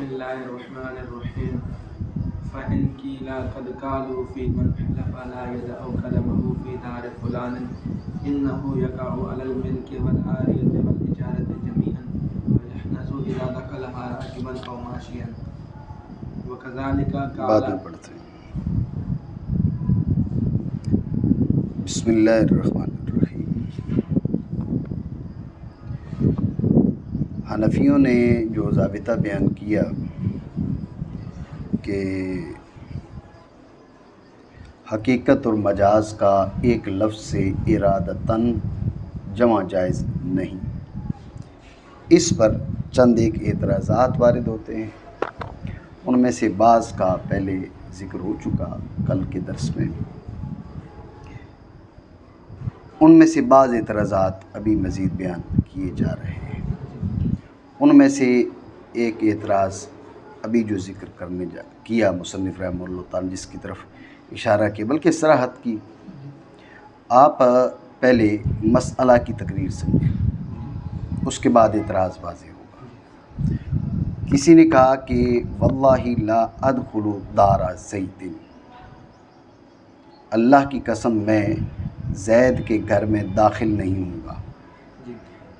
بسم الله الرحمن الرحيم فإن قيل قد قالوا في من حلف لا يدع كلمه في دار فلان إنه يقع على الملك والعارية والإجارة جميعا ويحنث إذا دخلها راكبا أو ماشيا وكذلك قال بسم اللہ الرحمن الرحیم۔ حنفیوں نے جو ضابطہ بیان کیا کہ حقیقت اور مجاز کا ایک لفظ سے ارادتاً جمع جائز نہیں، اس پر چند ایک اعتراضات وارد ہوتے ہیں۔ ان میں سے بعض کا پہلے ذکر ہو چکا کل کے درس میں، ان میں سے بعض اعتراضات ابھی مزید بیان کیے جا رہے ہیں۔ ان میں سے ایک اعتراض ابھی جو ذکر کرنے کیا مصنف رحمہ اللہ تعالی، جس کی طرف اشارہ کیا بلکہ صراحت کی، آپ پہلے مسئلہ کی تقریر سمجھیں، اس کے بعد اعتراض واضح ہوگا۔ کسی نے کہا کہ واللہ لا ادخل دار زید، اللہ کی قسم میں زید کے گھر میں داخل نہیں ہوں گا،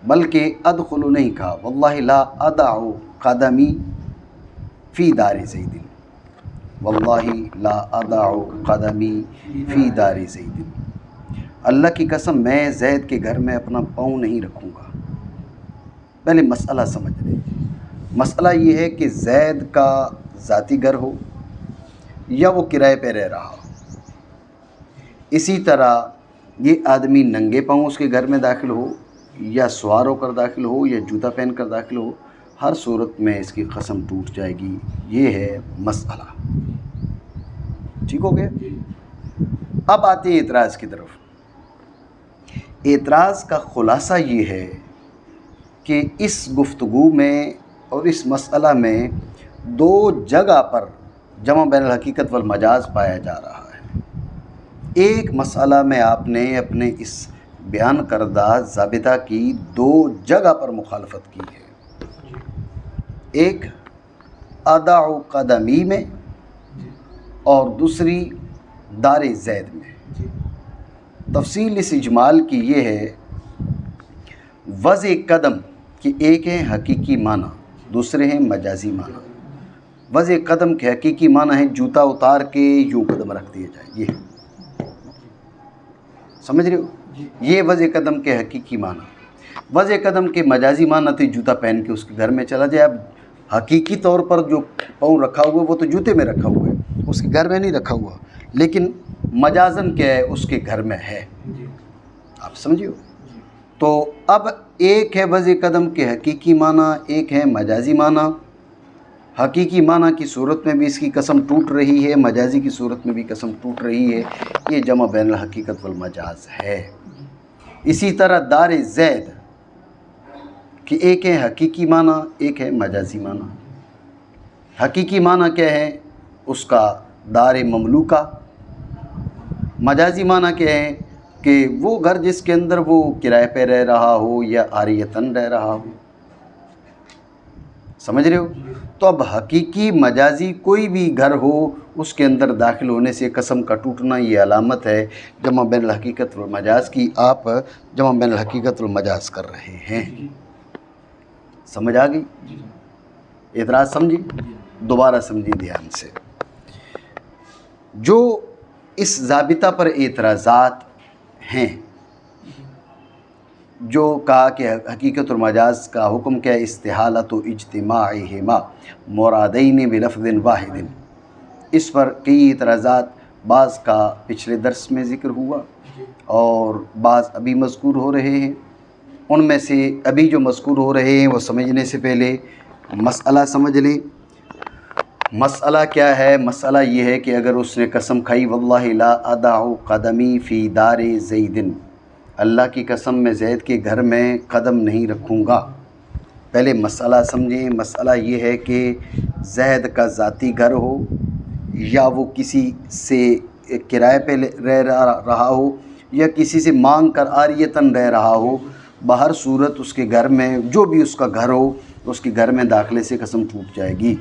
بلکہ ادخل نہیں کہا، واللہ لا ادع قدمی فی دار زید، واللہ لا ادع قدمی فی دار زید، اللہ کی قسم میں زید کے گھر میں اپنا پاؤں نہیں رکھوں گا۔ پہلے مسئلہ سمجھ لیں۔ مسئلہ یہ ہے کہ زید کا ذاتی گھر ہو یا وہ کرائے پہ رہ رہا ہو، اسی طرح یہ آدمی ننگے پاؤں اس کے گھر میں داخل ہو یا سوار ہو کر داخل ہو یا جوتا پہن کر داخل ہو، ہر صورت میں اس کی قسم ٹوٹ جائے گی۔ یہ ہے مسئلہ، ٹھیک ہو گیا؟ اب آتے ہیں اعتراض کی طرف۔ اعتراض کا خلاصہ یہ ہے کہ اس گفتگو میں اور اس مسئلہ میں دو جگہ پر جمع بین الحقیقت والمجاز پایا جا رہا ہے۔ ایک مسئلہ میں آپ نے اپنے اس بیان کردہ ضابطہ کی دو جگہ پر مخالفت کی ہے، ایک ادع قدمی میں اور دوسری دار زید میں۔ تفصیل اس اجمال کی یہ ہے، وضع قدم کہ ایک ہے حقیقی معنی، دوسرے ہیں مجازی معنی۔ وضع قدم کے حقیقی معنی ہے جوتا اتار کے یوں قدم رکھ دیا جائے، یہ سمجھ رہے ہو؟ یہ وضع قدم کے حقیقی معنی۔ وضع قدم کے مجازی معنی تھے جوتا پہن کے اس کے گھر میں چلا جائے۔ اب حقیقی طور پر جو پاؤں رکھا ہوا وہ تو جوتے میں رکھا ہوا ہے، اس کے گھر میں نہیں رکھا ہوا، لیکن مجازن کیا ہے، اس کے گھر میں ہے۔ آپ سمجھیو؟ تو اب ایک ہے وضع قدم کے حقیقی معنی، ایک ہے مجازی معنی۔ حقیقی معنی کی صورت میں بھی اس کی قسم ٹوٹ رہی ہے، مجازی کی صورت میں بھی قسم ٹوٹ رہی ہے۔ یہ جمع بین الحقیقت والمجاز ہے۔ اسی طرح دار زید کہ ایک ہے حقیقی معنی، ایک ہے مجازی معنی۔ حقیقی معنی کیا ہے؟ اس کا دار مملوکہ۔ مجازی معنی کیا ہے؟ کہ وہ گھر جس کے اندر وہ کرائے پہ رہ رہا ہو یا عاریتاً رہ رہا ہو۔ سمجھ رہے ہو؟ تو اب حقیقی مجازی کوئی بھی گھر ہو، اس کے اندر داخل ہونے سے قسم کا ٹوٹنا یہ علامت ہے جمع بین الحقیقت والمجاز کی۔ آپ جمع بین الحقیقت والمجاز کر رہے ہیں۔ سمجھ آ گئی؟ اعتراض سمجھی؟ دوبارہ سمجھی دھیان سے۔ جو اس ضابطہ پر اعتراضات ہیں، جو کہا کہ حقیقت اور مجاز کا حکم کیا ہے، استحالۃ اجتماعہما مرادین بلفظ واحد، اس پر کئی اعتراضات، بعض کا پچھلے درس میں ذکر ہوا اور بعض ابھی مذکور ہو رہے ہیں۔ ان میں سے ابھی جو مذکور ہو رہے ہیں وہ سمجھنے سے پہلے مسئلہ سمجھ لیں۔ مسئلہ کیا ہے؟ مسئلہ یہ ہے کہ اگر اس نے قسم کھائی واللہ لا ادع قدمی فی دار زید، اللہ کی قسم میں زید کے گھر میں قدم نہیں رکھوں گا۔ پہلے مسئلہ سمجھیں۔ مسئلہ یہ ہے کہ زید کا ذاتی گھر ہو یا وہ کسی سے کرائے پہ رہ رہا ہو یا کسی سے مانگ کر عاریتاً رہ رہا ہو، بہر صورت اس کے گھر میں جو بھی اس کا گھر ہو، تو اس کے گھر میں داخلے سے قسم ٹوٹ جائے گی۔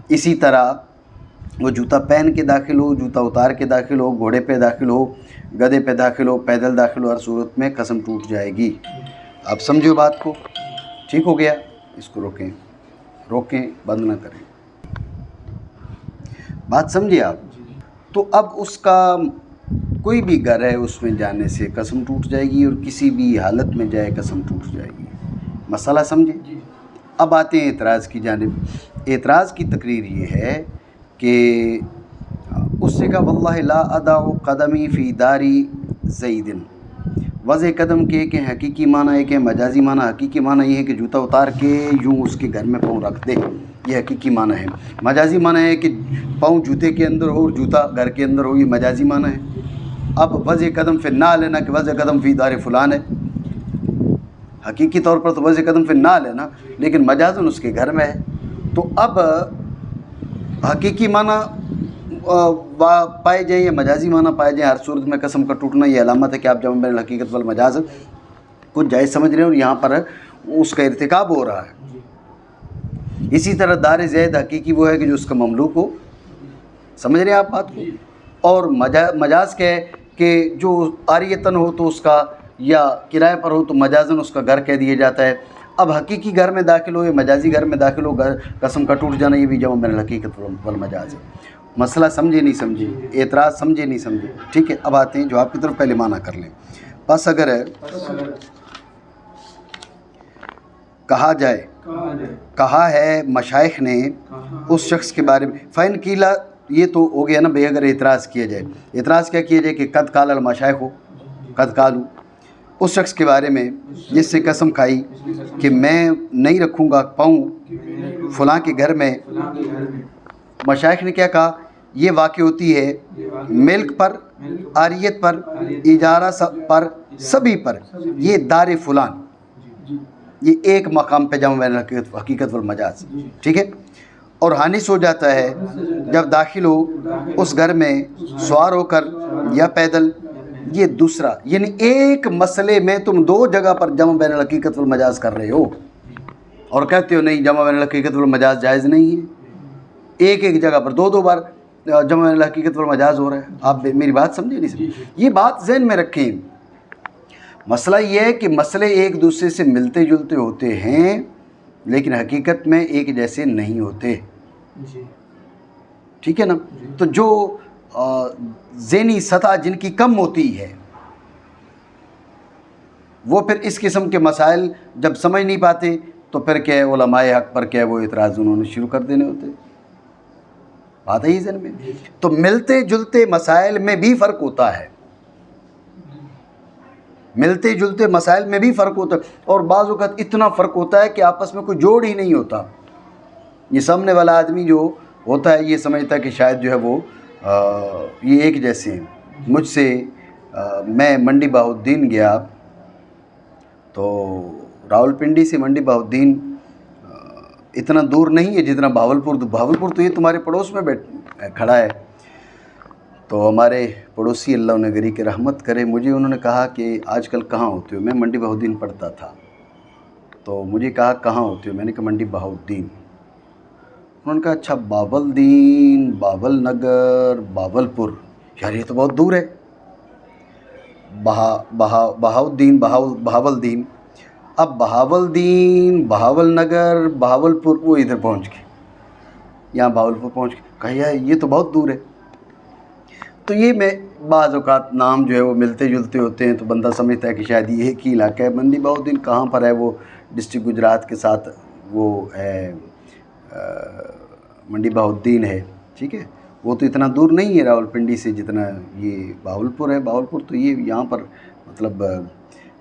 اسی طرح وہ جوتا پہن کے داخل ہو، جوتا اتار کے داخل ہو، گھوڑے پہ داخل ہو، گدھے پہ داخل ہو، پیدل داخل ہو، ہر صورت میں قسم ٹوٹ جائے گی۔ آپ سمجھو بات کو، ٹھیک ہو گیا؟ اس کو روکیں، بند نہ کریں، بات سمجھے آپ؟ تو اب اس کا کوئی بھی گھر ہے اس میں جانے سے قسم ٹوٹ جائے گی، اور کسی بھی حالت میں جائے قسم ٹوٹ جائے گی۔ مسئلہ سمجھے؟ اب آتے ہیں اعتراض کی جانب۔ اعتراض کی تقریر یہ ہے کہ اس سے کہا واللہ لا ادع قدمی فی داری زید، وضع قدم کے کہ حقیقی معنی ہے کہ مجازی معنی، حقیقی معنی یہ ہے کہ جوتا اتار کے یوں اس کے گھر میں پاؤں رکھ دے، یہ حقیقی معنی ہے۔ مجازی معنی ہے کہ پاؤں جوتے کے اندر ہو اور جوتا گھر کے اندر ہو، یہ مجازی معنی ہے۔ اب وضع قدم فی النعل ہے نا کہ وضع قدم فی دار فلان ہے، حقیقی طور پر تو وضع قدم فی النعل ہے نا، لیکن مجازن اس کے گھر میں ہے۔ تو اب حقیقی معنی پائے جائیں یا مجازی معنی پائے جائیں، ہر صورت میں قسم کا ٹوٹنا یہ علامت ہے کہ آپ جمع بین الحقیقت والمجاز کو جائز سمجھ رہے ہیں، اور یہاں پر اس کا ارتکاب ہو رہا ہے۔ اسی طرح دار زید حقیقی وہ ہے کہ جو اس کا مملوک ہو، سمجھ رہے ہیں آپ بات کو؟ اور مجاز کیا ہے کہ جو عاریتاً ہو تو اس کا، یا کرائے پر ہو تو مجازن اس کا گھر کہہ دیا جاتا ہے۔ اب حقیقی گھر میں داخل ہو یا مجازی گھر میں داخل ہو، قسم کا ٹوٹ جانا یہ بھی جمع بین الحقیقت والمجاز ہے۔ مسئلہ سمجھے نہیں سمجھے؟ اعتراض سمجھے نہیں سمجھے؟ ٹھیک ہے، اب آتے ہیں جواب کی طرف، پہلے معنی کر لیں۔ پس اگر کہا جائے، کہا ہے مشائخ نے اس شخص کے بارے میں، فین قیلا، یہ تو ہو گیا نا بھئی اگر اعتراض کیا جائے۔ اعتراض کیا کیا جائے کہ قد قال المشائخ ہو، قد قالو، اس شخص کے بارے میں جس سے قسم کھائی کہ میں نہیں رکھوں گا پاؤں فلاں کے گھر میں۔ مشائخ نے کیا کہا؟ یہ واقع ہوتی ہے ملک پر، عاریت پر، اجارہ پر، سبھی پر، یہ دار فلان، یہ ایک مقام پہ جمع بین الحقیقت والمجاز، ٹھیک ہے۔ اور حانس ہو جاتا ہے جب داخل ہو اس گھر میں سوار ہو کر یا پیدل، یہ دوسرا، یعنی ایک مسئلے میں تم دو جگہ پر جمع بین الحقیقت والمجاز کر رہے ہو اور کہتے ہو نہیں جمع بین الحقیقت والمجاز جائز نہیں ہے۔ ایک جگہ پر دو بار جمع بین الحقیقت والمجاز ہو رہا ہے۔ آپ میری بات سمجھے نہیں سمجھے؟ یہ بات ذہن میں رکھیں۔ مسئلہ یہ ہے کہ مسئلے ایک دوسرے سے ملتے جلتے ہوتے ہیں لیکن حقیقت میں ایک جیسے نہیں ہوتے، ٹھیک ہے نا؟ تو جو ذہنی سطح جن کی کم ہوتی ہے وہ پھر اس قسم کے مسائل جب سمجھ نہیں پاتے تو پھر کیا ہے، علماء حق پر کیا ہے وہ اعتراض انہوں نے شروع کر دینے ہوتے۔ بات ہے ہی ذہن میں۔ تو ملتے جلتے مسائل میں بھی فرق ہوتا ہے، ملتے جلتے مسائل میں بھی فرق ہوتا ہے، اور بعض اوقات اتنا فرق ہوتا ہے کہ آپس میں کوئی جوڑ ہی نہیں ہوتا۔ یہ سامنے والا آدمی جو ہوتا ہے یہ سمجھتا ہے کہ شاید جو ہے وہ یہ ایک جیسے ہیں۔ مجھ سے میں منڈی بہاؤالدین گیا تو راولپنڈی سے منڈی بہاؤالدین اتنا دور نہیں ہے جتنا بہاولپور، تو بہاولپور تو یہ تمہارے پڑوس میں کھڑا ہے۔ تو ہمارے پڑوسی اللہ انہیں گری کے رحمت کرے، مجھے انہوں نے کہا کہ آج کل کہاں ہوتے ہو؟ میں منڈی بہاؤالدین پڑھتا تھا، تو مجھے کہا کہاں ہوتے ہو؟ میں نے کہا منڈی بہاؤالدین۔ انہوں نے کہا اچھا بابلدین، بابل نگر، باولپور، یار یہ تو بہت دور ہے۔ بہاؤالدین، بہاولدین، اب بہاولدین، بہاول نگر، بہاولپور، وہ ادھر پہنچ گئے، یہاں بہاولپور پہنچ گئے۔ کہا یار یہ تو بہت دور ہے۔ تو یہ میں بعض اوقات نام جو ہے وہ ملتے جلتے ہوتے ہیں تو بندہ سمجھتا ہے کہ شاید یہ ایک ہی علاقہ ہے۔ منڈی بہاؤالدین کہاں پر ہے؟ وہ ڈسٹرکٹ گجرات کے ساتھ وہ ہے، منڈی بہاؤالدین ہے، ٹھیک ہے۔ وہ تو اتنا دور نہیں ہے راولپنڈی سے جتنا یہ بہاولپور ہے۔ بہاولپور تو یہ یہاں پر مطلب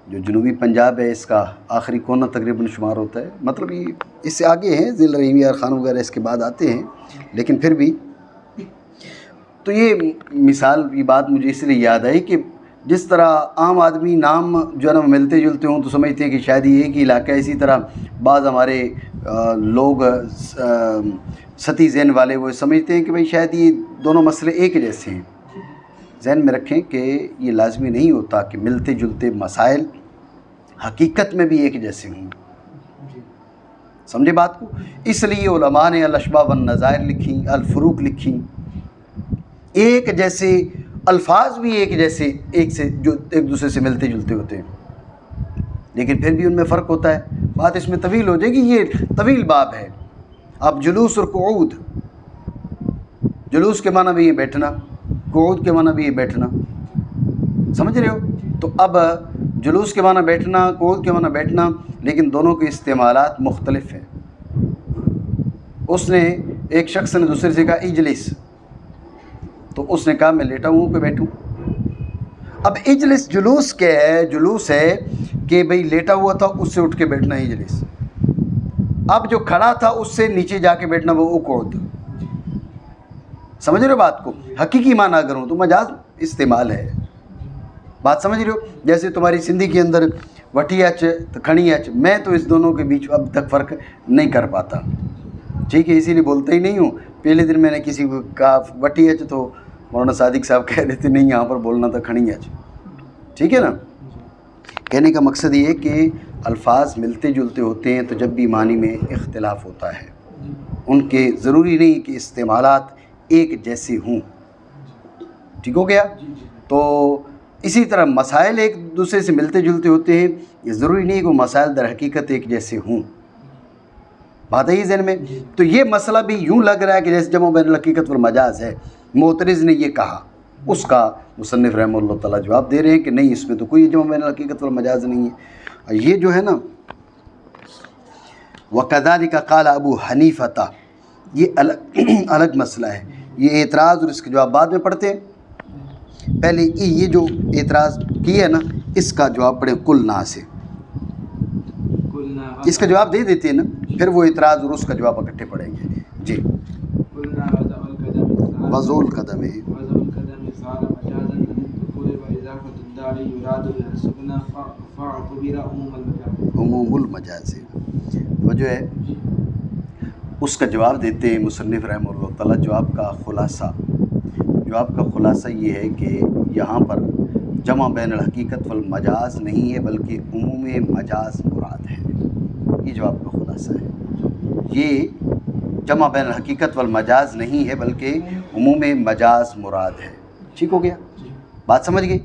جو جنوبی پنجاب ہے اس کا آخری کونا تقریباً شمار ہوتا ہے، مطلب یہ اس سے آگے ہیں، ضلع رحیم یار خان وغیرہ اس کے بعد آتے ہیں، لیکن پھر بھی تو یہ مثال، یہ بات مجھے اس لیے یاد آئی کہ جس طرح عام آدمی نام جو ہے نا ملتے جلتے ہوں تو سمجھتے ہیں کہ شاید یہ ایک ہی علاقہ ہے، اسی طرح بعض ہمارے لوگ سطحی ذہن والے وہ سمجھتے ہیں کہ بھئی شاید یہ دونوں مسئلے ایک جیسے ہیں۔ ذہن میں رکھیں کہ یہ لازمی نہیں ہوتا کہ ملتے جلتے مسائل حقیقت میں بھی ایک جیسے ہوں، سمجھے بات کو؟ اس لیے علماء نے الاشباہ والنظائر لکھی، الفروق لکھی، ایک جیسے الفاظ بھی ایک جیسے جو ایک دوسرے سے ملتے جلتے ہوتے ہیں، لیکن پھر بھی ان میں فرق ہوتا ہے۔ بات اس میں طویل ہو جائے گی، یہ طویل باب ہے۔ اب جلوس اور قعود، جلوس کے معنی بھی یہ بیٹھنا، قعود کے معنی بھی یہ بیٹھنا، سمجھ رہے ہو؟ تو اب جلوس کے معنی بیٹھنا، قعود کے معنی بیٹھنا، لیکن دونوں کے استعمالات مختلف ہیں۔ اس نے ایک شخص نے دوسرے سے کہا اجلس، تو اس نے کہا میں لیٹا ہوں پہ بیٹھوں۔ اب اجلس جلوس کیا ہے؟ جلوس ہے کہ بھئی لیٹا ہوا تھا اس سے اٹھ کے بیٹھنا ہے اجلس، اب جو کھڑا تھا اس سے نیچے جا کے بیٹھنا وہ اقعد۔ سمجھ رہے ہو بات کو؟ حقیقی معنی اگر ہوں تو مجاز استعمال ہے، بات سمجھ رہے ہو؟ جیسے تمہاری سندھی کے اندر وٹھی اچ تو کھڑی اچ، میں تو اس دونوں کے بیچ اب تک فرق نہیں کر پاتا، ٹھیک ہے، اسی لیے بولتا ہی نہیں ہوں۔ پہلے دن میں نے کسی کو کہا وٹھی اچ تو مولانا صادق صاحب کہہ رہے تھے نہیں یہاں پر بولنا تھا کھڑی اچ، ٹھیک ہے نا؟ کہنے کا مقصد یہ ہے کہ الفاظ ملتے جلتے ہوتے ہیں تو جب بھی معنی میں اختلاف ہوتا ہے، ان کے ضروری نہیں کہ استعمالات ایک جیسے ہوں، ٹھیک ہو گیا؟ تو اسی طرح مسائل ایک دوسرے سے ملتے جلتے ہوتے ہیں، یہ ضروری نہیں کہ وہ مسائل در حقیقت ایک جیسے ہوں، بات ہے یہ ذہن میں؟ تو یہ مسئلہ بھی یوں لگ رہا ہے کہ جیسے جمع بین الحقیقت والمجاز ہے، معترض نے یہ کہا، اس کا مصنف رحمہ اللہ تعالیٰ جواب دے رہے ہیں کہ نہیں، اس میں تو کوئی جمع بین الحقیقت والمجاز نہیں ہے۔ یہ جو ہے نا وَكَذَلِكَ قَالَ ابو حنیفہ، یہ الگ مسئلہ ہے، یہ اعتراض اور اس کے جواب بعد میں پڑھتے ہیں۔ پہلے یہ جو اعتراض کیا ہے نا اس کا جواب پڑھیں قلنا سے، اس کا جواب دے دیتے ہیں نا، پھر وہ اعتراض اور اس کا جواب اکٹھے پڑھیں گے۔ جی وضع القدم عموم المجاز، وجہ ہے اس کا جواب دیتے ہیں مصنف رحمہ اللہ تعالیٰ۔ جواب کا خلاصہ یہ ہے کہ یہاں پر جمع بین الحقیقت والمجاز نہیں ہے بلکہ عموم مجاز مراد ہے، یہ جواب کا خلاصہ ہے۔ یہ جمع بین الحقیقت والمجاز نہیں ہے بلکہ عموم مجاز مراد ہے، ٹھیک ہو گیا؟ بات سمجھ گئے؟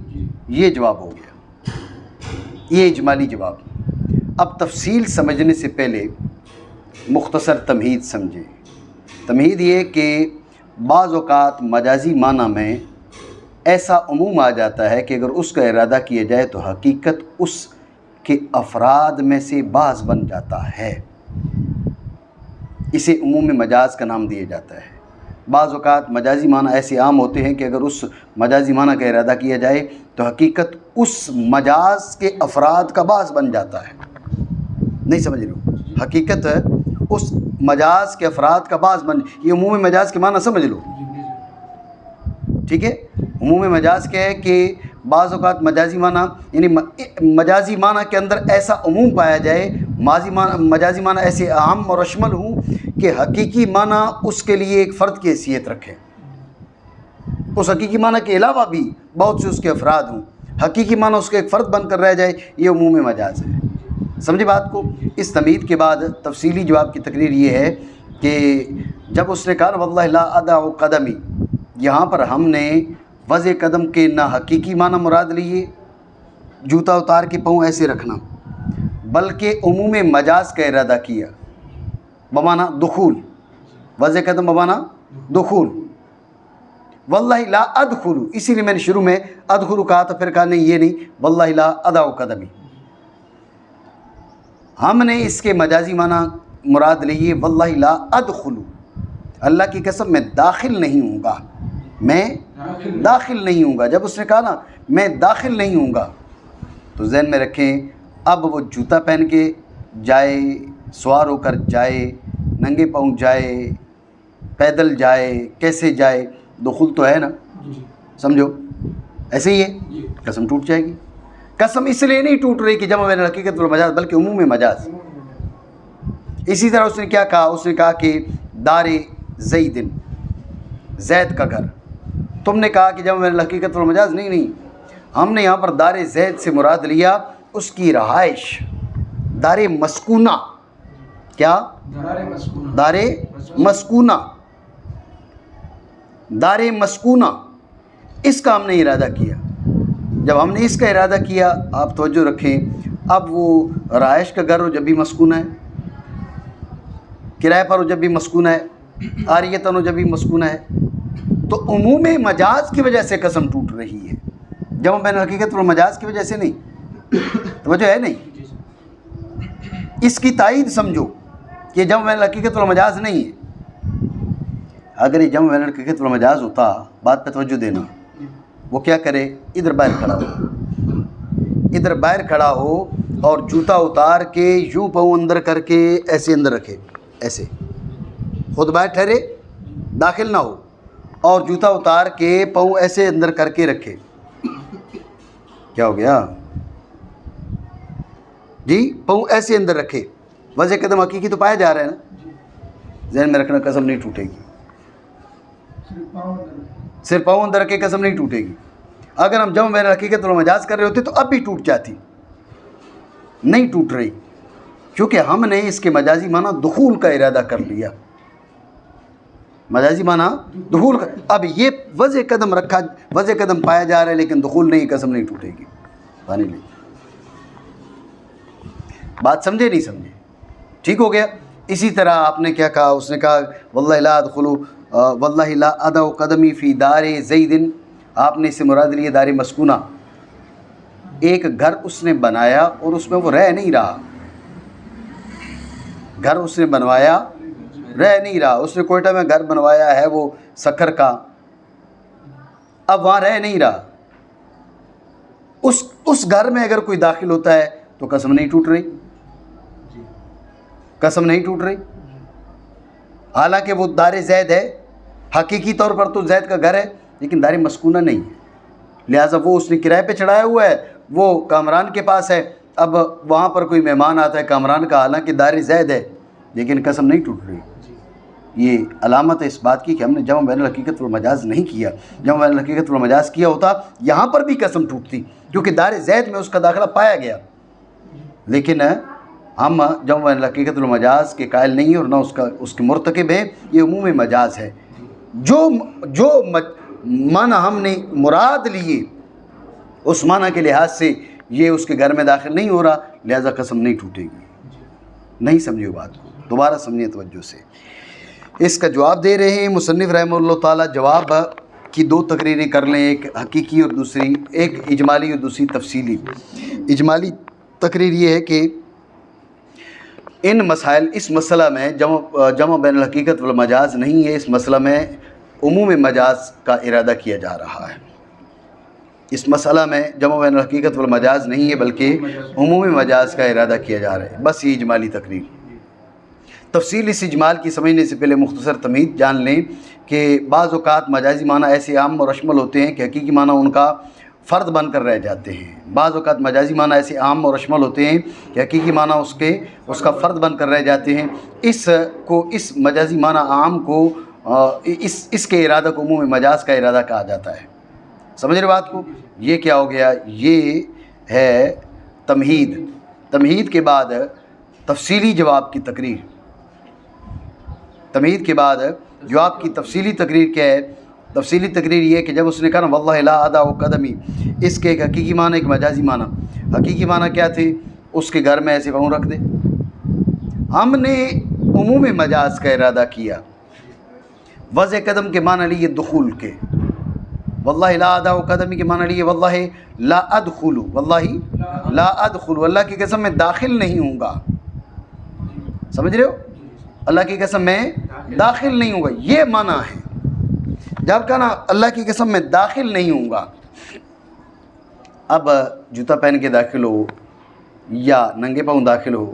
یہ جواب ہو گیا، یہ اجمالی جواب۔ اب تفصیل سمجھنے سے پہلے مختصر تمہید سمجھیں۔ تمہید یہ کہ بعض اوقات مجازی معنی میں ایسا عموم آ جاتا ہے کہ اگر اس کا ارادہ کیا جائے تو حقیقت اس کے افراد میں سے بعض بن جاتا ہے، اسے عموم مجاز کا نام دیا جاتا ہے۔ بعض اوقات مجازی معنی ایسے عام ہوتے ہیں کہ اگر اس مجازی معنی کا ارادہ کیا جائے تو حقیقت اس مجاز کے افراد کا بعض بن جاتا ہے، نہیں سمجھ رہے ہو؟ حقیقت اس مجاز کے افراد کا بعض بن، یہ عموم مجاز کے معنی سمجھ لو، ٹھیک ہے؟ عموم مجاز کیا ہے کہ بعض اوقات مجازی معنی یعنی مجازی معنی کے اندر ایسا عموم پایا جائے، مجازی معنی ایسے عام اور اشمل ہوں کہ حقیقی معنی اس کے لیے ایک فرد کی حیثیت رکھے، اس حقیقی معنی کے علاوہ بھی بہت سے اس کے افراد ہوں، حقیقی معنی اس کے ایک فرد بن کر رہ جائے، یہ عموم مجاز ہے۔ سمجھے بات کو؟ اس تمہید کے بعد تفصیلی جواب کی تقریر یہ ہے کہ جب اس نے کہا واللہ لا اضع قدمی، یہاں پر ہم نے وضع قدم کے نہ حقیقی معنی مراد لیے جوتا اتار کے پاؤں ایسے رکھنا، بلکہ عموم مجاز کا ارادہ کیا بمعنی دخول، وضع قدم بمعنی دخول۔ واللہ لا ادخل، اسی لیے میں نے شروع میں ادخل کہا تو پھر کہا نہیں یہ نہیں، واللہ لا اضع قدمی، ہم نے اس کے مجازی معنی مراد لیے واللہ لا ادخل، اللہ کی قسم میں داخل نہیں ہوں گا، میں داخل نہیں ہوں گا۔ جب اس نے کہا نا میں داخل نہیں ہوں گا تو ذہن میں رکھیں اب وہ جوتا پہن کے جائے، سوار ہو کر جائے، ننگے پاؤں جائے، پیدل جائے، کیسے جائے، دخول تو ہے نا، سمجھو ایسے ہی ہے، قسم ٹوٹ جائے گی۔ قسم اس لیے نہیں ٹوٹ رہی کہ جمع بین الحقیقت والمجاز بلکہ عموم مجاز۔ اسی طرح اس نے کیا کہا؟ اس نے کہا کہ دار زید، زید کا گھر، تم نے کہا کہ جمع بین الحقیقت والمجاز، نہیں، ہم نے یہاں پر دار زید سے مراد لیا اس کی رہائش، دار مسکونہ، کیا دار مسکونہ، دار مسکونہ، اس کا ہم نے ارادہ کیا۔ جب ہم نے اس کا ارادہ کیا، آپ توجہ رکھیں، اب وہ رہائش کا گھر ہو جب بھی مسکونہ ہے، کرائے پر ہو جب بھی مسکونہ ہے، عاریتاً ہو جب بھی مسکونہ ہے، تو عموم مجاز کی وجہ سے قسم ٹوٹ رہی ہے، جمع بین الحقیقت والمجاز کی وجہ سے نہیں۔ توجہ ہے نہیں؟ اس کی تائید سمجھو کہ جمع بین الحقیقت والمجاز نہیں ہے۔ اگر یہ جمع بین الحقیقت والمجاز ہوتا، بات پہ توجہ دینا، وہ کیا کرے؟ ادھر باہر کھڑا ہو، ادھر باہر کھڑا ہو اور جوتا اتار کے یوں پاؤں اندر کر کے ایسے اندر رکھے، ایسے خود باہر ٹھہرے، داخل نہ ہو، اور جوتا اتار کے پاؤں ایسے اندر کر کے رکھے، کیا ہو گیا جی؟ پاؤں ایسے اندر رکھے، وضع قدم حقیقی تو پایا جا رہا ہے نا؟ ذہن میں رکھنا، قسم نہیں ٹوٹے گی، صرف پاؤں اندر رکھے قسم نہیں ٹوٹے گی۔ اگر ہم جمع بین الحقیقت والمجاز کر رہے ہوتے تو اب بھی ٹوٹ جاتی، نہیں ٹوٹ رہی، کیونکہ ہم نے اس کے مجازی معنی دخول کا ارادہ کر لیا، مجازی معنی دخول کا۔ اب یہ وضع قدم رکھا، وضع قدم پایا جا رہا ہے لیکن دخول نہیں، قسم نہیں ٹوٹے گی، پانی نہیں۔ بات سمجھے نہیں سمجھے؟ ٹھیک ہو گیا۔ اسی طرح آپ نے کیا کہا؟ اس نے کہا واللہ لا ادخلو واللہ لا ادع قدمی فی دار زید، آپ نے اس سے مراد لیے دار مسکونہ، ایک گھر اس نے بنایا اور اس میں وہ رہ نہیں رہا، گھر اس نے بنوایا رہ نہیں رہا، اس نے کوئٹہ میں گھر بنوایا ہے وہ سکھر کا، اب وہاں رہ نہیں رہا، اس گھر میں اگر کوئی داخل ہوتا ہے تو قسم نہیں ٹوٹ رہی، قسم نہیں ٹوٹ رہی، حالانکہ وہ دار زید ہے، حقیقی طور پر تو زید کا گھر ہے لیکن دار مسکونہ نہیں ہے، لہٰذا وہ اس نے کرائے پہ چڑھایا ہوا ہے، وہ کامران کے پاس ہے، اب وہاں پر کوئی مہمان آتا ہے کامران کا، حالانکہ دار زید ہے لیکن قسم نہیں ٹوٹ رہی۔ یہ علامت ہے اس بات کی کہ ہم نے جمع بین الحقیقت والمجاز نہیں کیا، جمع بین الحقیقت والمجاز کیا ہوتا یہاں پر بھی قسم ٹوٹتی، کیونکہ دار زید میں اس کا داخلہ پایا گیا، لیکن ہم جمع بین الحقیقت والمجاز کے قائل نہیں ہیں اور نہ اس کے مرتکب ہیں، یہ عموم مجاز ہے۔ جو معنی ہم نے مراد لیے اس معنی کے لحاظ سے یہ اس کے گھر میں داخل نہیں ہو رہا، لہذا قسم نہیں ٹوٹے گی۔ نہیں سمجھے بات کو، دوبارہ سمجھیں توجہ سے۔ اس کا جواب دے رہے ہیں مصنف رحمہ اللہ تعالیٰ، جواب کی دو تقریریں کر لیں، ایک حقیقی اور دوسری، ایک اجمالی اور دوسری تفصیلی۔ اجمالی تقریر یہ ہے کہ ان مسائل، اس مسئلہ میں جمع بین الحقیقت والمجاز نہیں ہے، اس مسئلہ میں عموم مجاز کا ارادہ کیا جا رہا ہے، اس مسئلہ میں جمع بین الحقیقت والمجاز نہیں ہے بلکہ عموم مجاز کا ارادہ کیا جا رہا ہے، بس یہ اجمالی تقریر۔ تفصیل اس اجمال کی سمجھنے سے پہلے مختصر تمہید جان لیں کہ بعض اوقات مجازی معنی ایسے عام اور اشمل ہوتے ہیں کہ حقیقی معنی ان کا فرد بن کر رہ جاتے ہیں، بعض اوقات مجازی معنی ایسے عام اور اشمل ہوتے ہیں کہ حقیقی معنی اس کا فرد بن کر رہ جاتے ہیں۔ اس مجازی معنی عام کو اس کے ارادہ کو عموم مجاز کا ارادہ کہا جاتا ہے۔ سمجھ رہے بات کو؟ یہ کیا ہو گیا؟ یہ ہے تمہید۔ تمہید کے بعد تفصیلی جواب کی تقریر۔ تمہید کے بعد جواب کی تفصیلی تقریر کیا ہے؟ تفصیلی تقریر یہ ہے کہ جب اس نے کہا نا واللہ لا ادع قدمی، اس کے ایک حقیقی معنی، ایک مجازی معنی۔ حقیقی معنی کیا تھے؟ اس کے گھر میں ایسے پاؤں رکھ دے۔ ہم نے عموم مجاز کا ارادہ کیا، وضع قدم کے معنی لیے دخول کے، واللہ لا ادع قدمی کے معنی لیے واللہ لا ادخل، واللہ لا ادخل، اللہ کی قسم میں داخل نہیں ہوں گا۔ سمجھ رہے ہو؟ اللہ کی قسم میں داخل نہیں ہوں گا، یہ معنی ہے۔ جب کہا نا اللہ کی قسم میں داخل نہیں ہوں گا، اب جوتا پہن کے داخل ہو یا ننگے پاؤں داخل ہو،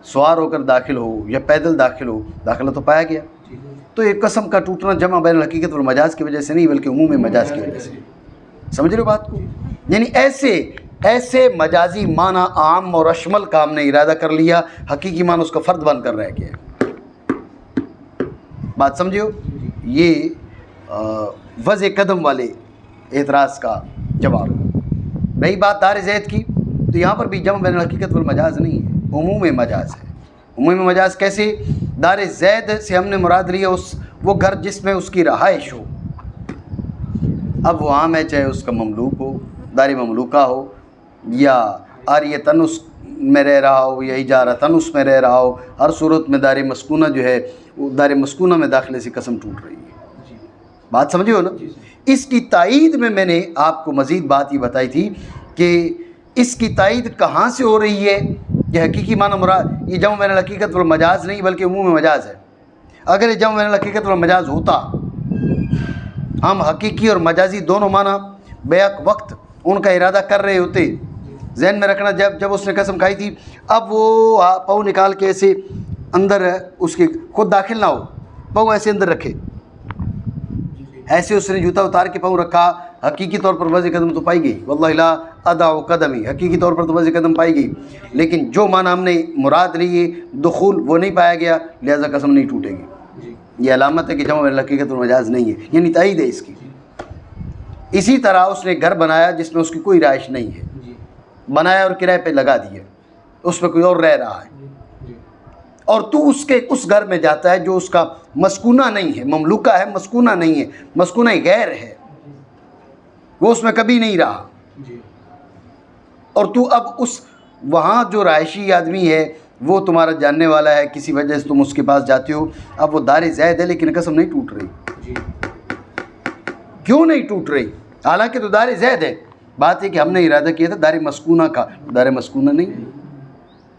سوار ہو کر داخل ہو یا پیدل داخل ہو، داخلہ تو پایا گیا۔ تو ایک قسم کا ٹوٹنا جمع بین الحقیقت والمجاز کی وجہ سے نہیں بلکہ عموم مجاز کی وجہ سے۔ سمجھ رہے ہو بات کو؟ یعنی ایسے مجازی معنی عام اور اشمل کا ہم نے ارادہ کر لیا، حقیقی معنی اس کا فرد بن کر رہ گیا۔ بات سمجھو؟ یہ وضع قدم والے اعتراض کا جواب۔ رہی بات دار زید کی، تو یہاں پر بھی جمع بین الحقیقت والمجاز نہیں ہے، عموم مجاز ہے، عمومی مجاز کیسے؟ دار زید سے ہم نے مراد لیا وہ گھر جس میں اس کی رہائش ہو. اب وہ عام ہے، چاہے اس کا مملوک ہو، دار مملوکہ ہو، یا عاریتاً اس میں رہ رہا ہو، یا اجارتاً اس میں رہ رہا ہو. ہر صورت میں دار مسکونہ جو ہے وہ دار مسکونہ میں داخلے سے قسم ٹوٹ رہی ہے. بات سمجھے ہو نا؟ اس کی تائید میں نے آپ کو مزید بات یہ بتائی تھی کہ اس کی تائید کہاں سے ہو رہی ہے کہ حقیقی معنی مراد یہ جمع بین الحقیقت والمجاز نہیں بلکہ عموم مجاز ہے. اگر یہ جمع بین الحقیقت والمجاز ہوتا، ہم حقیقی اور مجازی دونوں معنی بیک وقت ان کا ارادہ کر رہے ہوتے. ذہن میں رکھنا، جب اس نے قسم کھائی تھی، اب وہ پاؤں نکال کے ایسے اندر اس کے خود داخل نہ ہو، پاؤں ایسے اندر رکھے، ایسے اس نے جوتا اتار کے پاؤں رکھا، حقیقی طور پر وضع قدم تو پائی گئی، واللہ لا اضع قدمی، حقیقی طور پر تو وضع قدم پائی گئی، لیکن جو معنی ہم نے مراد لیے دخول وہ نہیں پایا گیا، لہذا قسم نہیں ٹوٹے گی. یہ علامت ہے کہ جمع بین الحقیقت والمجاز نہیں ہے، یعنی تائید ہے اس کی. اسی طرح اس نے گھر بنایا جس میں اس کی کوئی رہائش نہیں ہے، بنایا اور کرائے پہ لگا دیا، اس پہ کوئی اور رہ رہا ہے، اور تو اس گھر میں جاتا ہے جو اس کا مسکونہ نہیں ہے، مملوکہ ہے، مسکونہ نہیں ہے، مسکونہ غیر ہے، وہ اس میں کبھی نہیں رہا، اور تو اب وہاں جو رہائشی آدمی ہے وہ تمہارا جاننے والا ہے، کسی وجہ سے تم اس کے پاس جاتے ہو. اب وہ دار زید ہے لیکن قسم نہیں ٹوٹ رہی. کیوں نہیں ٹوٹ رہی؟ حالانکہ تو دار زید ہے. بات ہے کہ ہم نے ارادہ کیا تھا دار مسکونہ کا، دار مسکونہ نہیں،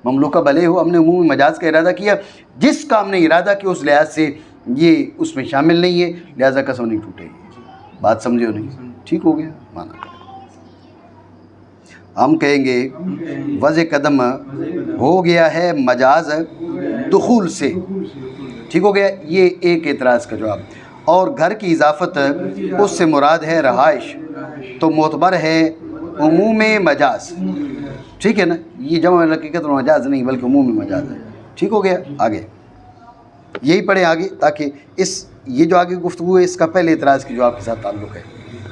مملوکہ بھلے ہو، ہم نے عمومی مجاز کا ارادہ کیا، جس کا ہم نے ارادہ کیا اس لحاظ سے یہ اس میں شامل نہیں ہے، لہذا قسم نہیں ٹوٹے گی. بات سمجھے ہو نہیں؟ ٹھیک ہو گیا مانا. ہم کہیں گے وضع قدم ہو گیا ہے مجاز دخول سے. ٹھیک ہو گیا. یہ ایک اعتراض کا جواب. اور گھر کی اضافت اس سے مراد ہے رہائش، تو معتبر ہے عموم مجاز. ٹھیک ہے نا؟ یہ جمع حقیقت اور مجاز نہیں بلکہ عمومی مجاز ہے. ٹھیک ہو گیا. آگے یہی پڑھیں آگے، تاکہ یہ جو آگے گفتگو ہے اس کا پہلے اعتراض کے جواب کے ساتھ تعلق ہے.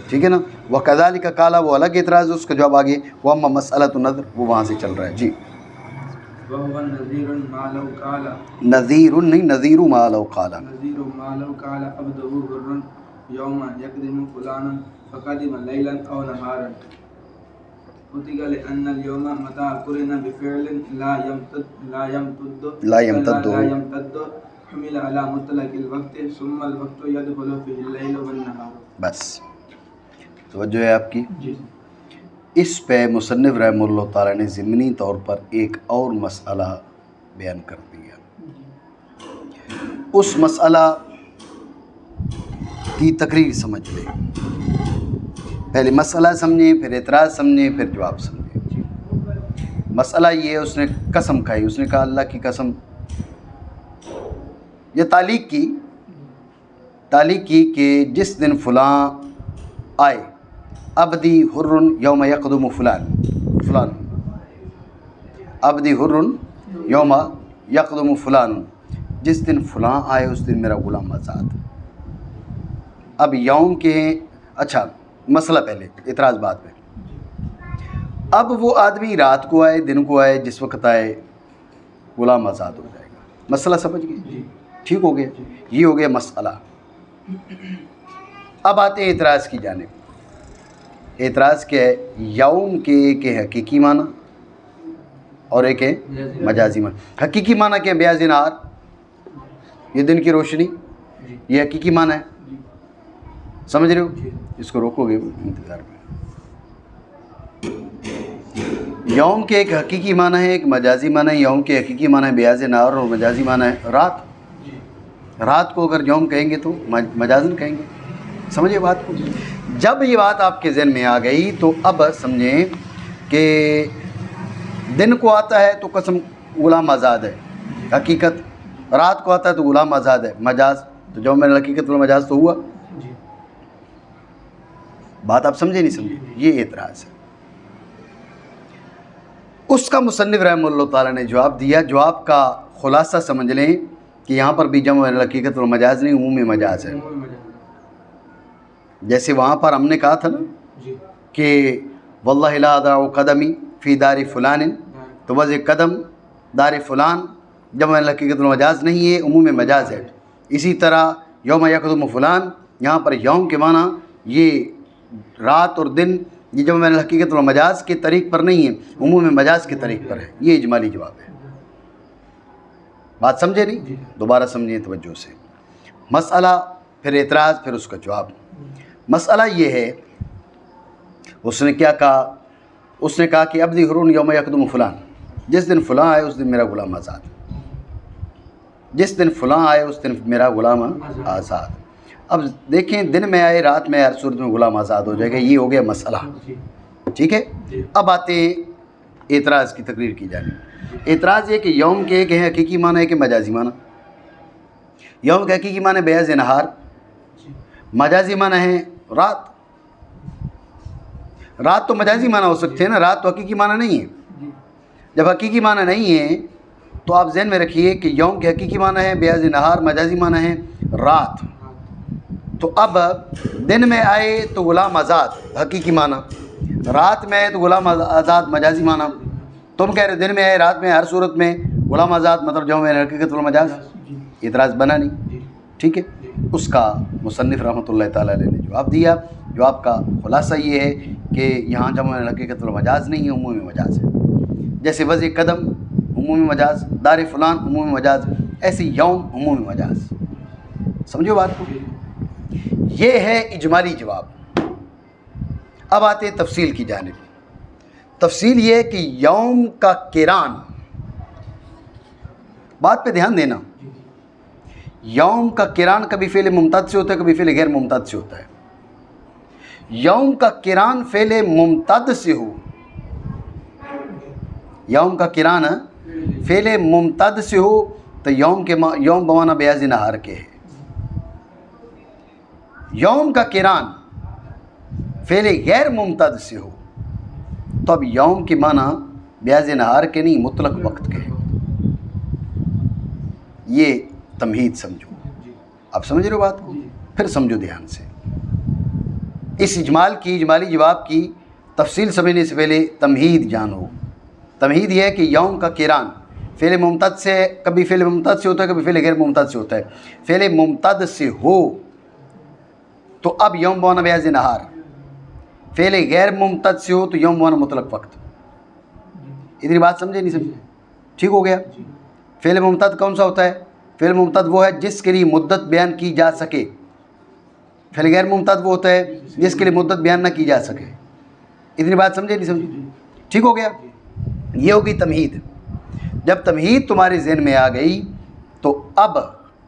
ٹھیک ہے نا؟ وَكَذَلِكَ قَالَ وہ الگ اعتراض ہے، اس کا جواب آگے. وَأَمَّا مَسْأَلَةُ النَّذْرِ وہ وہاں سے چل رہا ہے. جی وَهُوَ نَذِيرٌ مَا لَوْ قَالَ نذیر نہیں، نذیر ما لو قال. نذير ما لو قال عبده حر يوما يقدم فلانا فقدم ليلا أو نهارا أتيق لأن اليوم متى قرن بفعل لا يمتد حمل على مطلق الوقت ثم الوقت يدخل فيه الليل والنهار. بس توجہ ہے آپ کی. اس پہ مصنف رحمہ اللہ تعالیٰ نے ضمنی طور پر ایک اور مسئلہ بیان کر دیا. اس مسئلہ کی تقریر سمجھ لیں. پہلے مسئلہ سمجھیں، پھر اعتراض سمجھیں، پھر جواب سمجھیں. مسئلہ یہ ہے، اس نے قسم کھائی، اس نے کہا اللہ کی قسم، یہ تعلیق کی کہ جس دن فلاں آئے، عبدی حر یوم یقدم فلان عبدی حر یوم یقدم فلان، جس دن فلاں آئے اس دن میرا غلام آزاد. اب یوم کے اچھا مسئلہ پہلے، اعتراض بعد میں. اب وہ آدمی رات کو آئے، دن کو آئے، جس وقت آئے غلام آزاد ہو جائے گا. مسئلہ سمجھ گئے؟ ٹھیک ہو گیا. یہ ہو گیا مسئلہ. اب آتے ہیں اعتراض کی جانب. اعتراض کیا ہے؟ یوم کے ایک ہے حقیقی معنی اور ایک ہے مجازی معنی. حقیقی معنی کیا ہے؟ بیاض نہار، یہ دن کی روشنی، یہ حقیقی معنی ہے. سمجھ رہے ہو؟ اس کو روکو گے انتظار میں. یوم کے ایک حقیقی معنی ہے، ایک مجازی معنی ہے. یوم کے حقیقی معنی ہے بیاض نہار اور مجازی معنی ہے رات. رات کو اگر یوم کہیں گے تو مجازن کہیں گے. سمجھے بات کو؟ جب یہ بات آپ کے ذہن میں آ گئی تو اب سمجھیں کہ دن کو آتا ہے تو قسم غلام آزاد ہے، حقیقت رات کو آتا ہے تو غلام آزاد ہے، مجاز تو جو میں حقیقت والا مجاز تو ہوا. بات آپ سمجھے نہیں سمجھے؟ یہ اعتراض ہے. اس کا مصنف رحمہ اللہ تعالیٰ نے جواب دیا. جواب کا خلاصہ سمجھ لیں کہ یہاں پر بھی جمع حقیقت والا مجاز نہیں، عمومی مجاز ہے. جیسے وہاں پر ہم نے کہا تھا نا کہ واللہ لا اضع قدمی فی دار فلان، تو وضع قدم دار فلان جمع حقیقت المجاز نہیں ہے، عموم مجاز ہے۔ اسی طرح یوم یقدم فلان، یہاں پر یوم کے معنی یہ رات اور دن، یہ جمع حقیقت المجاز کے طریق پر نہیں ہے، عموم مجاز کے طریق پر ہے۔ یہ اجمالی جواب ہے۔ بات سمجھے نہیں؟ دوبارہ سمجھیں توجہ سے۔ مسئلہ، پھر اعتراض، پھر اس کا جواب۔ مسئلہ یہ ہے، اس نے کیا کہا؟ اس نے کہا کہ عبدی حر یوم یقدم فلان، جس دن فلاں آئے اس دن میرا غلام آزاد، جس دن فلاں آئے اس دن میرا غلام آزاد۔ اب دیکھیں، دن میں آئے رات میں، ہر صورت میں غلام آزاد ہو جائے گا۔ یہ ہو گیا مسئلہ، ٹھیک ہے۔ اب آتے ہیں اعتراض کی تقریر کی جانب۔ اعتراض یہ کہ یوم کے ایک ہے حقیقی معنی ہے کہ مجازی معنی؟ یوم کا حقیقی معنی بیاض نہار، مجازی معنی ہے رات۔ رات تو مجازی معنی ہو سکتے ہیں نا، رات تو حقیقی معنی نہیں ہے۔ جب حقیقی معنی نہیں ہے تو آپ ذہن میں رکھیے کہ یوم کے حقیقی معنی ہے بیاض نہار، مجازی معنی ہے رات۔ تو اب دن میں آئے تو غلام آزاد حقیقی معنی، رات میں آئے تو غلام آزاد مجازی معنی۔ تم کہہ رہے دن میں آئے رات میں، ہر صورت میں غلام آزاد، مطلب جمع حقیقت المجاز۔ اعتراض بنا نہیں، ٹھیک ہے۔ اس کا مصنف رحمۃ اللہ تعالیٰ علیہ نے جواب دیا۔ جواب کا خلاصہ یہ ہے کہ یہاں جمع حقیقت المجاز نہیں ہے، عمومی مجاز ہے۔ جیسے وضع قدم عمومی مجاز، دار فلان عمومی مجاز، ایسے یوم عمومی مجاز۔ سمجھو بات کو؟ یہ ہے اجمالی جواب۔ اب آتے ہیں تفصیل کی جانب۔ تفصیل یہ ہے کہ یوم کا قران، بات پہ دھیان دینا، یوم کا قران کبھی فعل ممتد سے ہوتا ہے، کبھی فعل غیر ممتد سے ہوتا ہے۔ یوم کا قران فعل ممتد سے ہو، یوم کا قران فعل ممتد سے ہو تو یوم بمانا بیاض نہار کے ہے۔ یوم کا قران فعل غیر ممتد سے ہو تو اب یوم کے معنی بیاض نہار کے نہیں، مطلق وقت کے ہیں۔ یہ تمہید سمجھو، آپ سمجھ رہے ہو بات کو؟ پھر سمجھو دھیان سے۔ اس اجمالی جواب کی تفصیل سمجھنے سے پہلے تمہید جانو۔ تمہید یہ ہے کہ یوم کا قران فعل ممتد سے، کبھی فعل ممتد سے ہوتا ہے، کبھی فعل غیر ممتد سے ہوتا ہے۔ فعل ممتد سے ہو تو اب یوم بمانا بیاض نہار، فعل غیر ممتد سے ہو تو یوم بمانا مطلق وقت۔ اتنی بات سمجھے نہیں سمجھے؟ ٹھیک ہو گیا۔ فعل ممتد کون سا ہوتا ہے؟ فعل ممتد وہ ہے جس کے لیے مدت بیان کی جا سکے۔ فعل غیر ممتد وہ ہوتا ہے جس کے لیے مدت بیان نہ کی جا سکے۔ اتنی بات سمجھے نہیں سمجھے؟ ٹھیک ہو گیا۔ یہ ہوگی تمہید۔ جب تمہید تمہارے ذہن میں آ گئی تو اب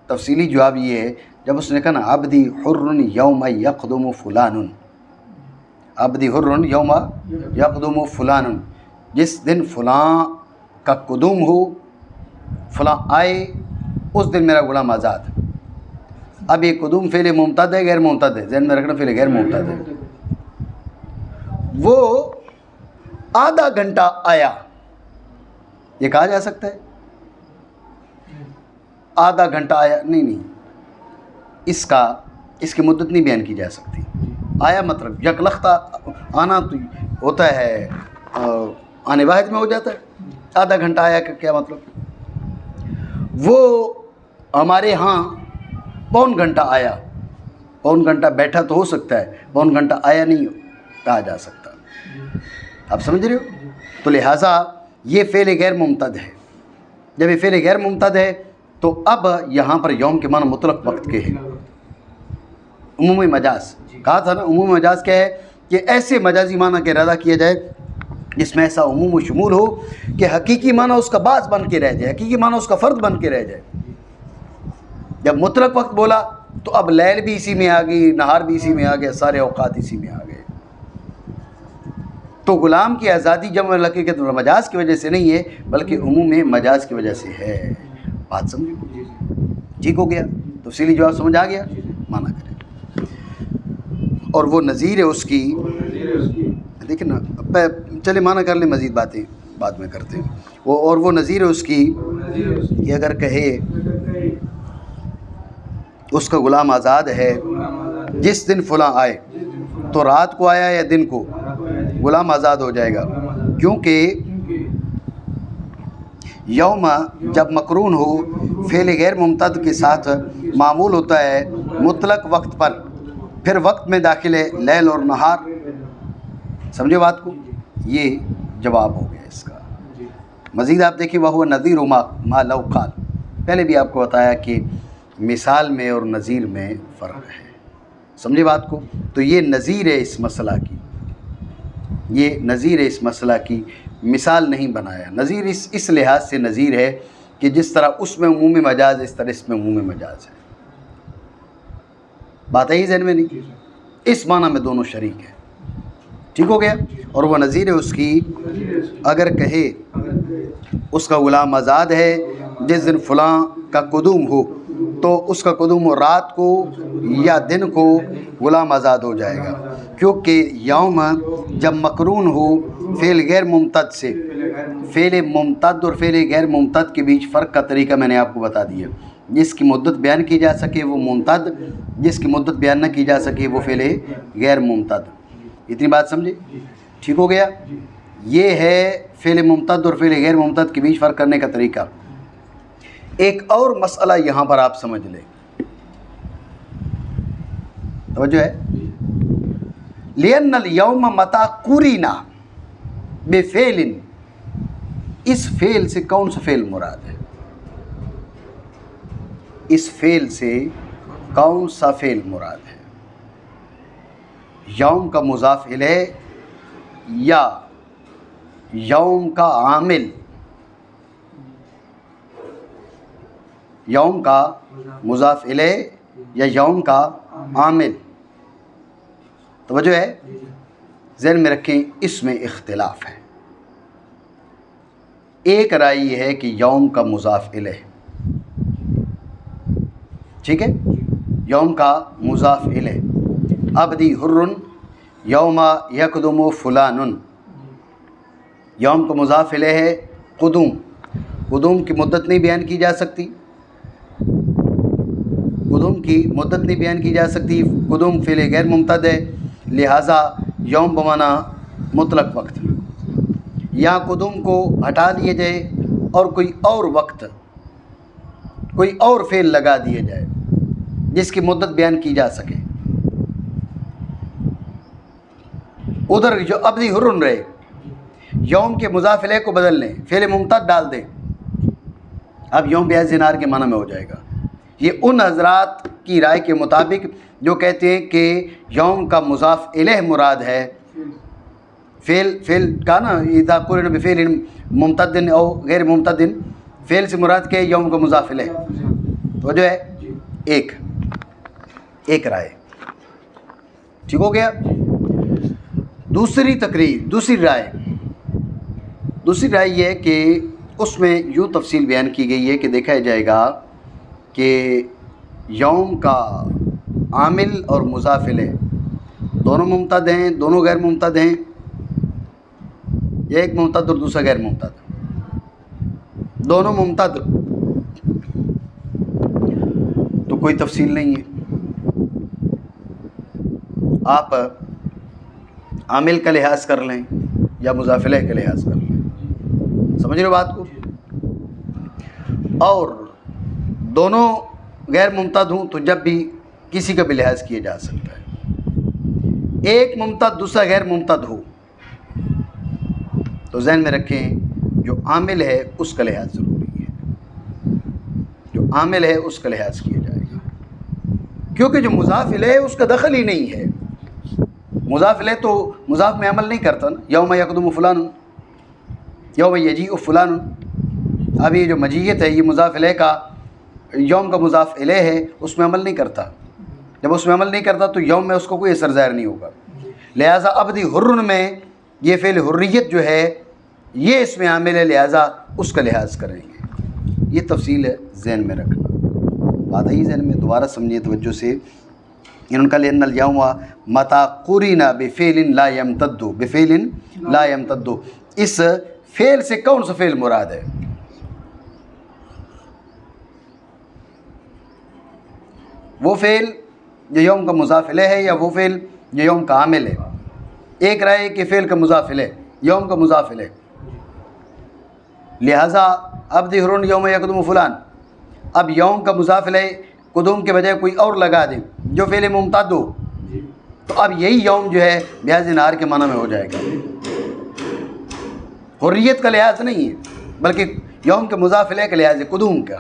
تفصیلی جواب یہ ہے، جب اس نے کہا نا عبدی حر یوم یقدم فلان، عبدی حر یوم یقدم فلان، جس دن فلاں کا قدوم ہو، فلاں آئے، اس دن میرا غلام آزاد۔ اب یہ قدوم فعل ممتد ہے غیر ممتد ہے؟ ذہن میں رکھنا، فعل غیر ممتد ہے۔ وہ آدھا گھنٹہ آیا، یہ کہا جا سکتا ہے؟ آدھا گھنٹہ آیا نہیں، اس کی مدت نہیں بیان کی جا سکتی۔ آیا مطلب یکلختہ آنا تو ہوتا ہے، آنے واحد میں ہو جاتا ہے۔ آدھا گھنٹہ آیا کا کیا مطلب؟ وہ ہمارے ہاں پون گھنٹہ آیا، پون گھنٹہ بیٹھا تو ہو سکتا ہے، پون گھنٹہ آیا نہیں کہا جا سکتا۔ آپ سمجھ رہے ہو؟ تو لہٰذا یہ فعل غیر ممتد ہے۔ جب یہ فعل غیر ممتد ہے تو اب یہاں پر یوم کے معنی مطلق وقت کے ہیں۔ عمومی مجاز کہا تھا نا، عمومی مجاز کیا ہے؟ کہ ایسے مجازی معنی کا ارادہ کیا جائے جس میں ایسا عموم و شمول ہو کہ حقیقی معنی اس کا بعض بن کے رہ جائے، حقیقی معنی اس کا فرد بن کے رہ جائے۔ جب مطلق وقت بولا تو اب لیل بھی اسی میں آ گئی، نہار بھی اسی میں آ گیا، سارے اوقات اسی میں آ گئے۔ تو غلام کی آزادی جمع حقیقت المجاز کی وجہ سے نہیں ہے بلکہ عموم مجاز کی وجہ سے ہے۔ بات سمجھو؟ ٹھیک ہو گیا؟ تفصیلی جواب سمجھ آ گیا؟ مانا کریں۔ اور وہ نظیر ہے اس کی، دیکھیں نا، چلے مانا کر لیں، مزید باتیں بعد میں کرتے ہیں۔ وہ نظیر ہے اس کی کہ اگر کہے اس کا غلام آزاد ہے جس دن فلاں آئے، تو رات کو آیا یا دن کو، غلام آزاد ہو جائے گا، کیونکہ یوم جب مقرون ہو فعل غیر ممتد کے ساتھ معمول ہوتا ہے مطلق وقت پر، پھر وقت میں داخل ہے لیل اور نہار. سمجھے بات کو؟ یہ جواب ہو گیا اس کا. مزید آپ دیکھیں وہ نظیر ما لو قال. پہلے بھی آپ کو بتایا کہ مثال میں اور نظیر میں فرق ہے. سمجھے بات کو؟ تو یہ نظیر ہے اس مسئلہ کی، یہ نظیر ہے اس مسئلہ کی، مثال نہیں بنایا. نظیر اس لحاظ سے نظیر ہے کہ جس طرح اس میں عمومی مجاز ہے اس طرح اس میں عمومی مجاز ہے. بات ہے ذہن میں نہیں؟ اس معنی میں دونوں شریک ہیں. ٹھیک ہو گیا؟ اور وہ نظیر ہے اس کی اگر کہے اس کا غلام آزاد ہے جس دن فلاں کا قدوم ہو تو اس کا قدوم رات کو یا دن کو غلام آزاد ہو جائے گا، کیونکہ یوم جب مقرون ہو فعل غیر ممتد سے. فعل ممتد اور فعل غیر ممتد کے بیچ فرق کا طریقہ میں نے آپ کو بتا دیا. جس کی مدت بیان کی جا سکے وہ ممتد، جس کی مدت بیان نہ کی جا سکے وہ فعل غیر ممتد. اتنی بات سمجھے؟ ٹھیک ہو گیا؟ یہ ہے فعل ممتد اور فعل غیر ممتد کے بیچ فرق کرنے کا طریقہ. ایک اور مسئلہ یہاں پر آپ سمجھ لیں، توجہ ہے. لِأَنَّ الْيَوْمَ مَتَى قُرِنَ بِفِعْلٍ، اس فعل سے کون سا فعل مراد ہے؟ اس فعل سے کون سا فعل مراد ہے؟ یوم کا مضاف الیہ یا یوم کا عامل؟ یوم کا مضاف الیہ یا یوم کا عامل؟ توجہ ہے؟ ذہن میں رکھیں اس میں اختلاف ہے. ایک رائے یہ ہے کہ یوم کا مضاف الیہ، ٹھیک ہے، یوم کا مضاف الیہ. عبدی حر یوم یقدم فلان، یوم کا مضاف الیہ ہے قدوم. قدوم کی مدت نہیں بیان کی جا سکتی، قدوم کی مدت نہیں بیان کی جا سکتی. قدوم فعل غیر ممتد ہے، لہٰذا یوم بمانا مطلق وقت. یا قدوم کو ہٹا دیے جائے اور کوئی اور وقت، کوئی اور فعل لگا دیے جائے جس کی مدت بیان کی جا سکے. ادھر جو عبدی حرن رہے، یوم کے مضاف الیہ کو بدل لیں، فعل ممتد ڈال دیں، اب یوم بیاض دینار کے معنی میں ہو جائے گا. یہ ان حضرات کی رائے کے مطابق جو کہتے ہیں کہ یوم کا مضاف الیہ مراد ہے. فعل کا نا اذا قرن بفعل ممتد او غیر ممتد، فعل سے مراد کہ یوم کا مضاف الیہ. تو جو ہے ایک رائے. ٹھیک ہو گیا؟ دوسری تقریر، دوسری رائے یہ ہے کہ اس میں یوں تفصیل بیان کی گئی ہے کہ دیکھا جائے گا کہ یوم کا عامل اور مضاف الیہ دونوں ممتد ہیں، دونوں غیر ممتد ہیں، ایک ممتد اور دوسرا غیر ممتد، دونوں ممتد. تو کوئی تفصیل نہیں ہے. آپ عامل کا لحاظ کر لیں یا مضاف الیہ کا لحاظ کر لیں. سمجھ رہے بات کو؟ اور دونوں غیر ممتد ہوں تو جب بھی کسی کا بھی لحاظ کیا جا سکتا ہے. ایک ممتد دوسرا غیر ممتد ہو تو ذہن میں رکھیں جو عامل ہے اس کا لحاظ ضروری ہے، جو عامل ہے اس کا لحاظ کیا جائے گا، کیونکہ جو مضاف الیہ اس کا دخل ہی نہیں ہے. مضاف الیہ تو مضاف میں عمل نہیں کرتا نا. یوم یقدم فلان، یوم یجیء فلان. اب یہ جو مجیت ہے یہ مضاف الیہ کا، یوم کا مضاف الیہ ہے، اس میں عمل نہیں کرتا. جب اس میں عمل نہیں کرتا تو یوم میں اس کو کوئی اثر ظاہر نہیں ہوگا. لہٰذا عبدی حرن میں یہ فعل حریت جو ہے یہ اس میں عامل ہے، لہٰذا اس کا لحاظ کریں گے. یہ تفصیل ہے ذہن میں رکھنا. بات آئی ذہن میں؟ دوبارہ سمجھیے توجہ سے. انہوں نے کہا لِأَنَّ الْيَوْمَ مَتَى قُرِنَ بِفِعْلٍ لَا يَمْتَدُّ، بِفِعْلٍ لَا يَمْتَدُّ، اس فعل سے کون سا فعل مراد ہے؟ وہ فعل جو یوم کا مضاف الیہ ہے یا وہ فعل جو یوم کا عامل ہے؟ ایک رائے کہ فعل کا مضاف الیہ، یوم کا مضاف الیہ. لہٰذا عبد حر یوم یقدم فلان، اب یوم کا مضاف الیہ قدوم کے بجائے کوئی اور لگا دیں جو فعل ممتد ہو، تو اب یہی یوم جو ہے بیاض نہار کے معنی میں ہو جائے گا، حریت کا لحاظ نہیں ہے بلکہ یوم کے مضاف الیہ کا لحاظ ہے، قدوم کا۔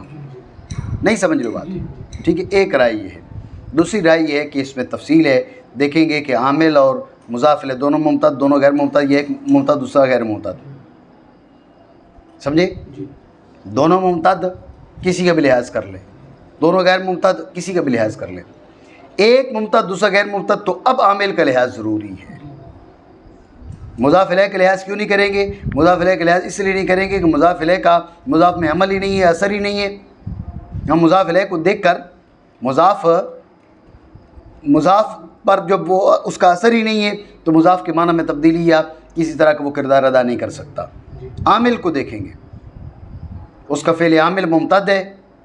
نہیں سمجھ لو بات، ٹھیک ہے؟ ایک رائے یہ ہے۔ دوسری رائے یہ ہے کہ اس میں تفصیل ہے، دیکھیں گے کہ عامل اور مضاف الیہ دونوں ممتد، دونوں غیر ممتد، یہ ایک ممتد دوسرا غیر ممتد، سمجھے؟ دونوں ممتد کسی کا بھی لحاظ کر لیں، دونوں غیر ممتد کسی کا بھی لحاظ کر لیں، ایک ممتد دوسرا غیر ممتد، تو اب عامل کا لحاظ ضروری ہے۔ مضاف الیہ کا لحاظ کیوں نہیں کریں گے؟ مضاف الیہ کا لحاظ اس لیے نہیں کریں گے کہ مضاف الیہ کا مضاف میں عمل ہی نہیں ہے، اثر ہی نہیں ہے۔ ہم مضاف الیہ کو دیکھ کر مضاف پر جب وہ اس کا اثر ہی نہیں ہے تو مضاف کے معنی میں تبدیلی یا کسی طرح کا وہ کردار ادا نہیں کر سکتا۔ عامل کو دیکھیں گے، اس کا فعل عامل ممتد ہے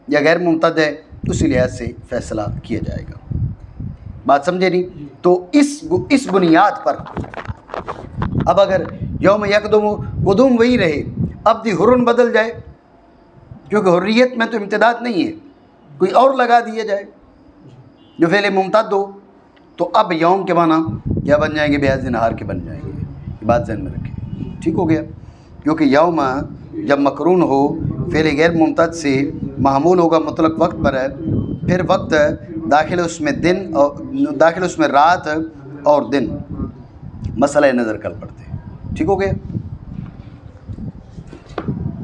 یا غیر ممتد ہے، اسی لحاظ سے فیصلہ کیا جائے گا۔ بات سمجھے نہیں؟ تو اس بنیاد پر اب اگر یوم یقدم قدوم وہی رہے، عبد حر بدل جائے، کیونکہ حریت میں تو امتداد نہیں ہے، کوئی اور لگا دیا جائے جو فعل ممتد ہو، تو اب یوم کے معنی کیا بن جائیں گے؟ بیاض نہار کے بن جائیں گے۔ یہ بات ذہن میں رکھیں، ٹھیک ہو گیا؟ کیونکہ یوم جب مقرون ہو فعل غیر ممتد سے معمول ہوگا مطلق وقت پر ہے، پھر وقت داخل اس میں دن اور داخل اس میں رات اور دن، مسئلہ نظر کل پڑتے ہیں، ٹھیک ہو گیا؟